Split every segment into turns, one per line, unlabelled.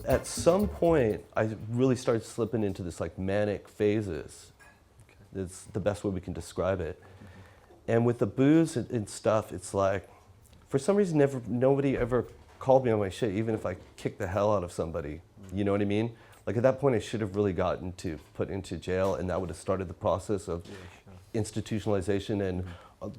at some point, I really started slipping into this like manic phases. It's the best way we can describe it. And with the booze and stuff, it's like, for some reason, nobody ever called me on my shit, even if I kicked the hell out of somebody. You know what I mean? Like at that point, I should have really gotten put into jail, and that would have started the process of institutionalization and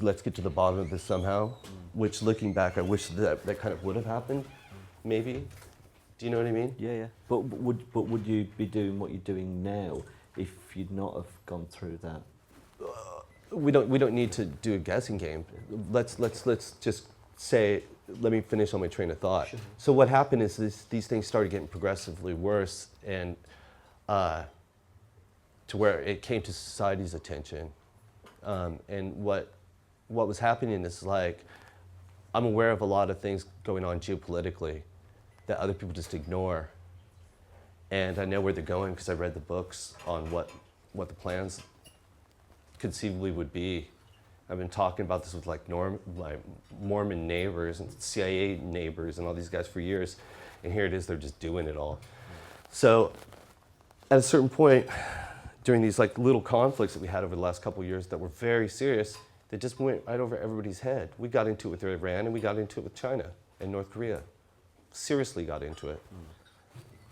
let's get to the bottom of this somehow. Which, looking back, I wish that kind of would have happened, maybe. Do you know what I mean?
Yeah. But would you be doing what you're doing now if you'd not have gone through that?
We don't need to do a guessing game. Let's just say, let me finish on my train of thought. Sure. So what happened is these things started getting progressively worse, and to where it came to society's attention. And what was happening is like, I'm aware of a lot of things going on geopolitically that other people just ignore. And I know where they're going because I read the books on what the plans conceivably would be. I've been talking about this with like Mormon neighbors and CIA neighbors and all these guys for years, and here it is, they're just doing it all. So at a certain point, during these like little conflicts that we had over the last couple of years that were very serious, they just went right over everybody's head. We got into it with Iran, and we got into it with China and North Korea. Seriously got into it.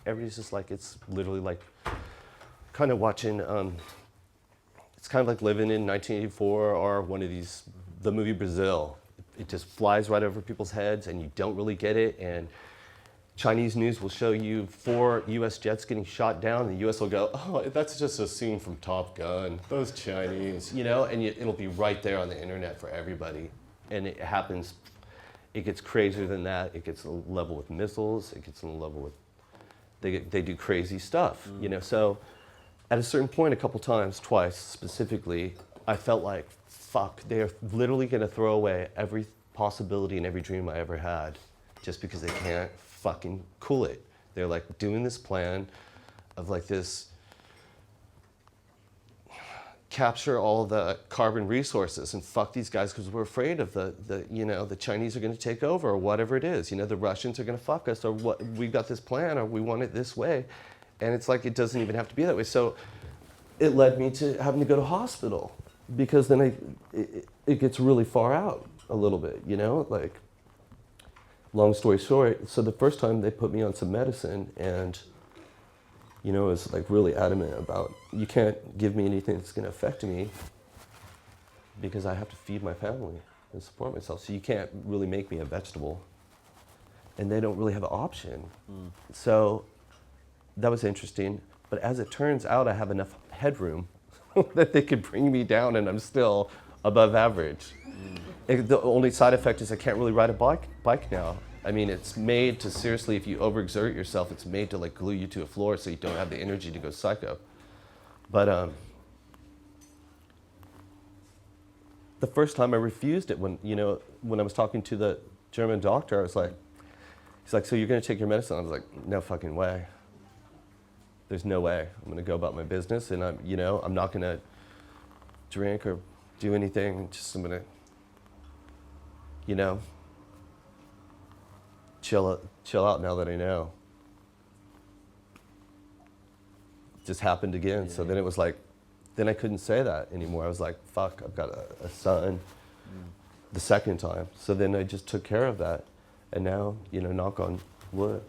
Everybody's just like, it's literally like kind of watching, it's kind of like living in 1984 or one of these, the movie Brazil. It just flies right over people's heads and you don't really get it. And Chinese news will show you 4 US jets getting shot down, and the US will go, oh, that's just a scene from Top Gun, those Chinese, you know, and it'll be right there on the internet for everybody. And it happens, it gets crazier than that. It gets a level with missiles, it gets a level with, they do crazy stuff, you know. So at a certain point, a couple times, twice specifically, I felt like, fuck, they're literally gonna throw away every possibility and every dream I ever had just because they can't fucking cool it. They're like doing this plan of like this, capture all the carbon resources and fuck these guys because we're afraid of the Chinese are going to take over or whatever it is. You know, the Russians are going to fuck us, or what, we've got this plan or we want it this way. And it's like, it doesn't even have to be that way. So it led me to having to go to hospital because then it gets really far out a little bit, you know, like, long story short. So the first time they put me on some medicine, and you know, it was like really adamant about, you can't give me anything that's going to affect me because I have to feed my family and support myself. So you can't really make me a vegetable. And they don't really have an option. So that was interesting. But as it turns out, I have enough headroom that they could bring me down and I'm still above average. The only side effect is I can't really ride a bike now. I mean, it's made to, seriously, if you overexert yourself, it's made to like glue you to a floor so you don't have the energy to go psycho. But the first time I refused it when I was talking to the German doctor, I was like, he's like, so you're gonna take your medicine? I was like, no fucking way. There's no way. I'm gonna go about my business, and I'm not gonna drink or do anything. I'm gonna, chill out now that I know. It just happened again. Yeah. So then it was like, then I couldn't say that anymore. I was like, fuck, I've got a son the second time. So then I just took care of that. And now, knock on wood,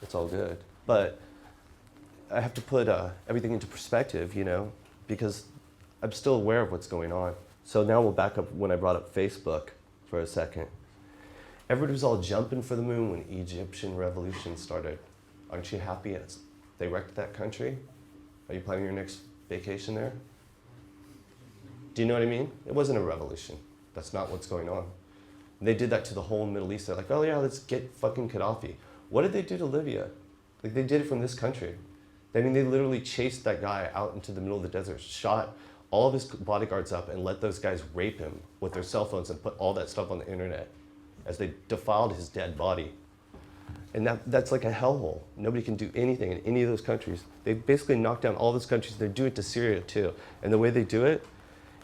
it's all good. But I have to put everything into perspective, because I'm still aware of what's going on. So now we'll back up when I brought up Facebook for a second. Everybody was all jumping for the moon when Egyptian revolution started. Aren't you happy they wrecked that country? Are you planning your next vacation there? Do you know what I mean? It wasn't a revolution. That's not what's going on. And they did that to the whole Middle East. They're like, oh yeah, let's get fucking Gaddafi. What did they do to Libya? Like, they did it from this country. I mean, they literally chased that guy out into the middle of the desert, shot all of his bodyguards up, and let those guys rape him with their cell phones and put all that stuff on the internet as they defiled his dead body. And that's like a hellhole. Nobody can do anything in any of those countries. They basically knocked down all those countries. They do it to Syria too. And the way they do it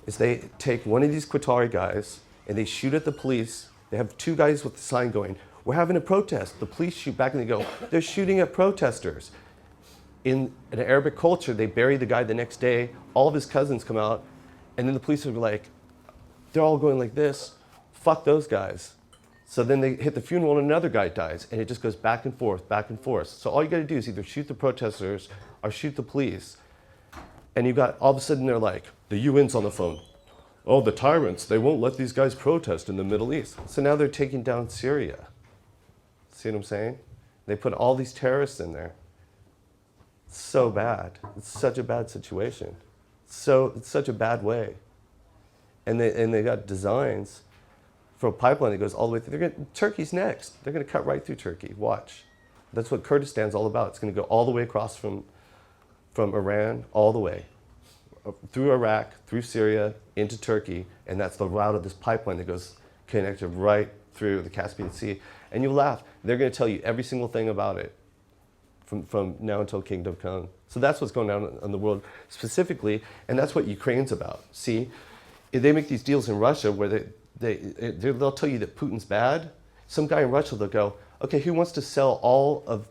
is they take one of these Qatari guys and they shoot at the police. They have 2 guys with the sign going, we're having a protest. The police shoot back and they go, they're shooting at protesters. In an Arabic culture, they bury the guy the next day. All of his cousins come out, and then the police are like, they're all going like this, fuck those guys. So then they hit the funeral and another guy dies, and it just goes back and forth, back and forth. So all you gotta do is either shoot the protesters or shoot the police. And you got, all of a sudden they're like, the UN's on the phone. Oh, the tyrants, they won't let these guys protest in the Middle East. So now they're taking down Syria. See what I'm saying? They put all these terrorists in there. It's so bad. It's such a bad situation. It's such a bad way. And they got designs for a pipeline that goes all the way through. Turkey's next. They're going to cut right through Turkey. Watch. That's what Kurdistan's all about. It's going to go all the way across from Iran, all the way through Iraq, through Syria, into Turkey, and that's the route of this pipeline that goes connected right through the Caspian Sea. And you laugh. They're going to tell you every single thing about it from now until Kingdom Come. So that's what's going on in the world specifically, and that's what Ukraine's about. See, if they make these deals in Russia where they'll tell you that Putin's bad. Some guy in Russia, they'll go, okay, who wants to sell all of,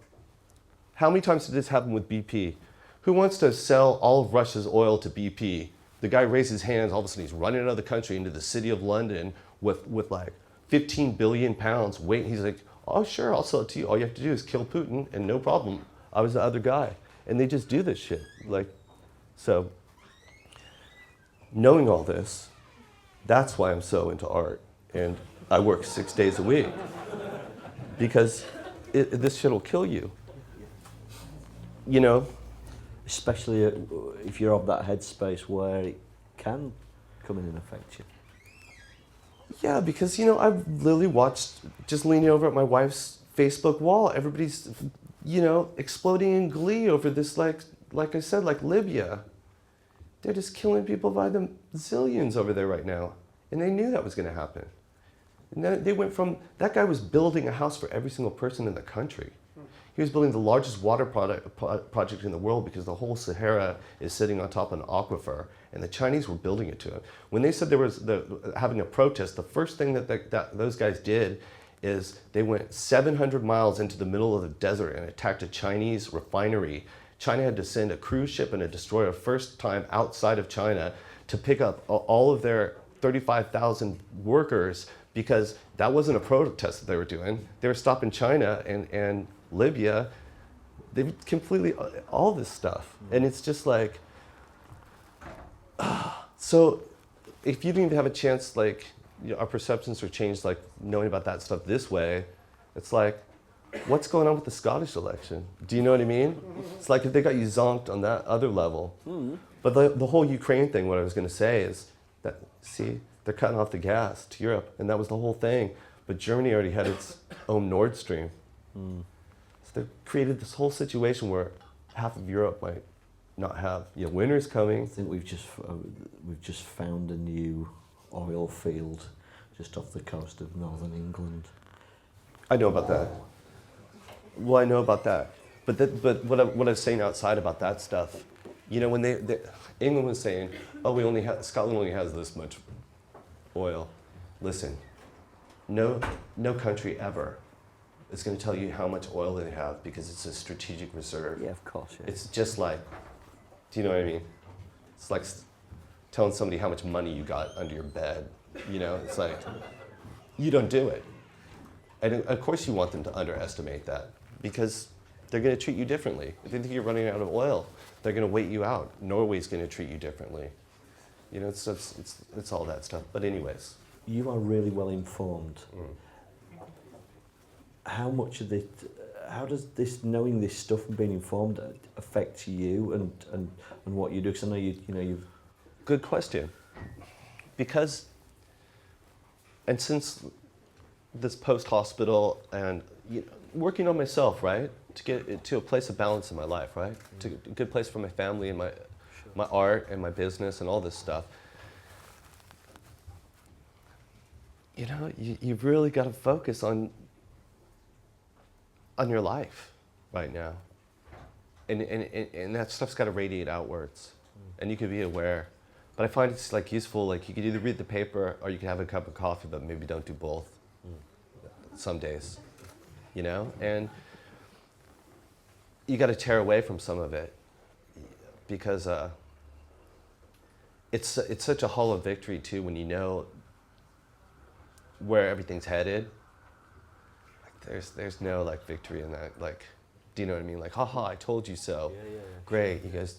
how many times did this happen with BP? Who wants to sell all of Russia's oil to BP? The guy raises his hands, all of a sudden he's running out of the country into the city of London with like 15 billion pounds weight. He's like, oh sure, I'll sell it to you. All you have to do is kill Putin and no problem. I was the other guy. And they just do this shit. So knowing all this, that's why I'm so into art. And I work 6 days a week because this shit will kill you. You know?
Especially if you're of that headspace where it can come in and affect you.
Yeah, because, I've literally watched, just leaning over at my wife's Facebook wall, everybody's, exploding in glee over this, like I said, like Libya. They're just killing people by the zillions over there right now. And they knew that was going to happen. And then they went from, that guy was building a house for every single person in the country. He was building the largest water project in the world because the whole Sahara is sitting on top of an aquifer, and the Chinese were building it to him. When they said there was having a protest, the first thing that those guys did is they went 700 miles into the middle of the desert and attacked a Chinese refinery. China had to send a cruise ship and a destroyer first time outside of China to pick up all of their 35,000 workers because that wasn't a protest that they were doing. They were stopping China and Libya. They completely, all this stuff. And it's just like, so if you didn't even have a chance, our perceptions are changed, knowing about that stuff this way, it's like, what's going on with the Scottish election? Do you know what I mean? It's like if they got you zonked on that other level. But the whole Ukraine thing, what I was going to say is that, see, they're cutting off the gas to Europe, and that was the whole thing. But Germany already had its own Nord Stream. So they created this whole situation where half of Europe might not have. Winter's coming.
I think we've just found a new oil field just off the coast of northern England.
I know about that. Well, I know about that. But what I was saying outside about that stuff, when England was saying, oh, Scotland only has this much oil. Listen, no country ever is going to tell you how much oil they have because it's a strategic reserve.
Yeah, of course. Yeah.
It's just like, do you know what I mean? It's like telling somebody how much money you got under your bed. It's like, you don't do it. And of course you want them to underestimate that because they're going to treat you differently. If they think you're running out of oil, they're going to wait you out. Norway's going to treat you differently. It's all that stuff. But anyways.
You are really well informed. How much of this, how does this, knowing this stuff and being informed affect you and what you do? Because I know you've...
Good question. Because, and since this post-hospital and working on myself, right? To get to a place of balance in my life, right? To a good place for my family and my art and my business and all this stuff. You've really got to focus on your life right now. And that stuff's got to radiate outwards. And you can be aware. But I find it's useful, you could either read the paper or you can have a cup of coffee, but maybe don't do both. Some days. you know? And you got to tear away from some of it because it's such a hollow victory too when you know where everything's headed. Like there's no like victory in that. Like, do you know what I mean? Like, haha, I told you so.
Yeah.
Great, you guys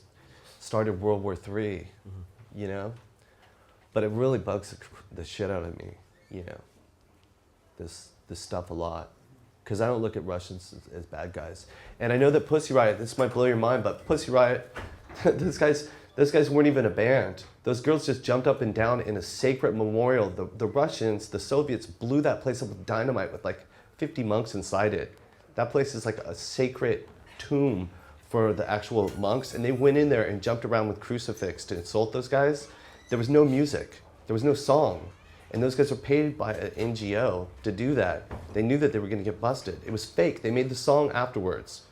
started World War III, you know? But it really bugs the shit out of me, you know, this stuff a lot. Because I don't look at Russians as bad guys. And I know that Pussy Riot, this might blow your mind, but Pussy Riot, those guys weren't even a band. Those girls just jumped up and down in a sacred memorial. The Russians, the Soviets, blew that place up with dynamite with like 50 monks inside it. That place is like a sacred tomb for the actual monks. And they went in there and jumped around with crucifix to insult those guys. There was no music. There was no song. And those guys were paid by an NGO to do that. They knew that they were going to get busted. It was fake. They made the song afterwards.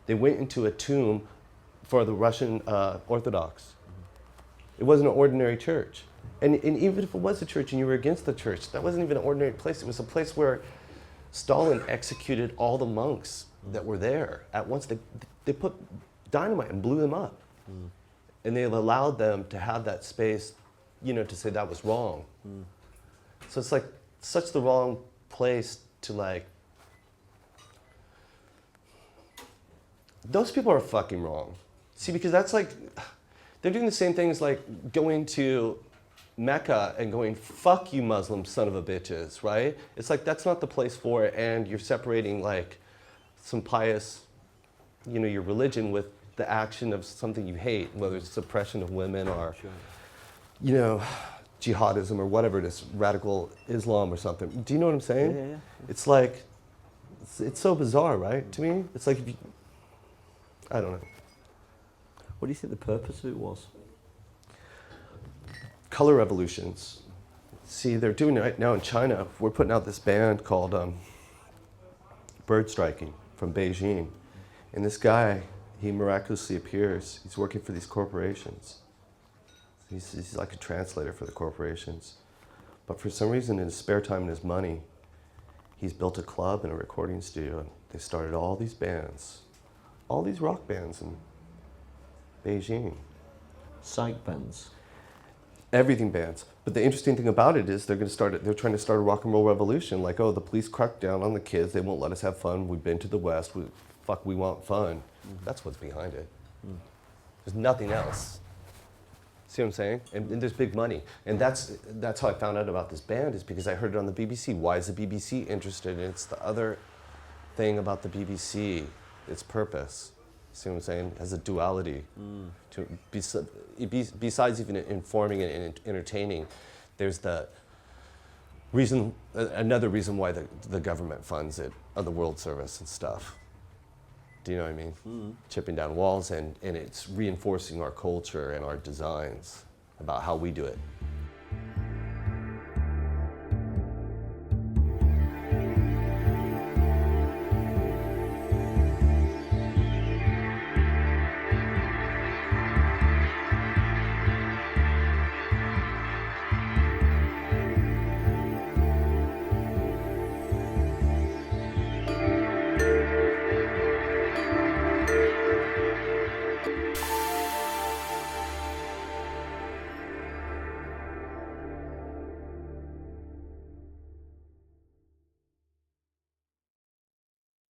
They went into a tomb for the Russian Orthodox. It wasn't an ordinary church. And even if it was a church and you were against the church, that wasn't even an ordinary place. It was a place where Stalin executed all the monks that were there at once. They put dynamite and blew them up. And they allowed them to have that space, you know, to say that was wrong. So it's like such the wrong place to like, those people are fucking wrong. See, because that's like, they're doing the same thing as like going to Mecca and going, fuck you Muslim son of a bitches, right? It's like, that's not the place for it, and you're separating like some pious, you know, your religion with the action of something you hate, whether it's suppression of women or, you know, jihadism or whatever it is, radical Islam or something. Do you know what I'm saying?
Yeah.
It's like, it's so bizarre, right? To me, it's like, if you, I don't know.
What do you think the purpose of it was?
Color revolutions. See, they're doing it right now in China. We're putting out this band called Bird Striking from Beijing. And this guy, he miraculously appears. He's working for these corporations. He's like a translator for the corporations. But for some reason, in his spare time and his money, he's built a club and a recording studio. And they started all these bands, all these rock bands in Beijing.
Psych bands.
Everything bands. But the interesting thing about it is they're trying to start a rock and roll revolution. Like, oh, the police cracked down on the kids. They won't let us have fun. We've been to the West. We want fun. That's what's behind it. There's nothing else. See what I'm saying? And there's big money. And that's how I found out about this band, is because I heard it on the BBC. Why is the BBC interested? And it's the other thing about the BBC, its purpose. See what I'm saying? It has a duality. Besides even informing and entertaining, there's the reason, another reason why the government funds it, the World Service and stuff. Do you know what I mean? Chipping down walls, and it's reinforcing our culture and our designs about how we do it.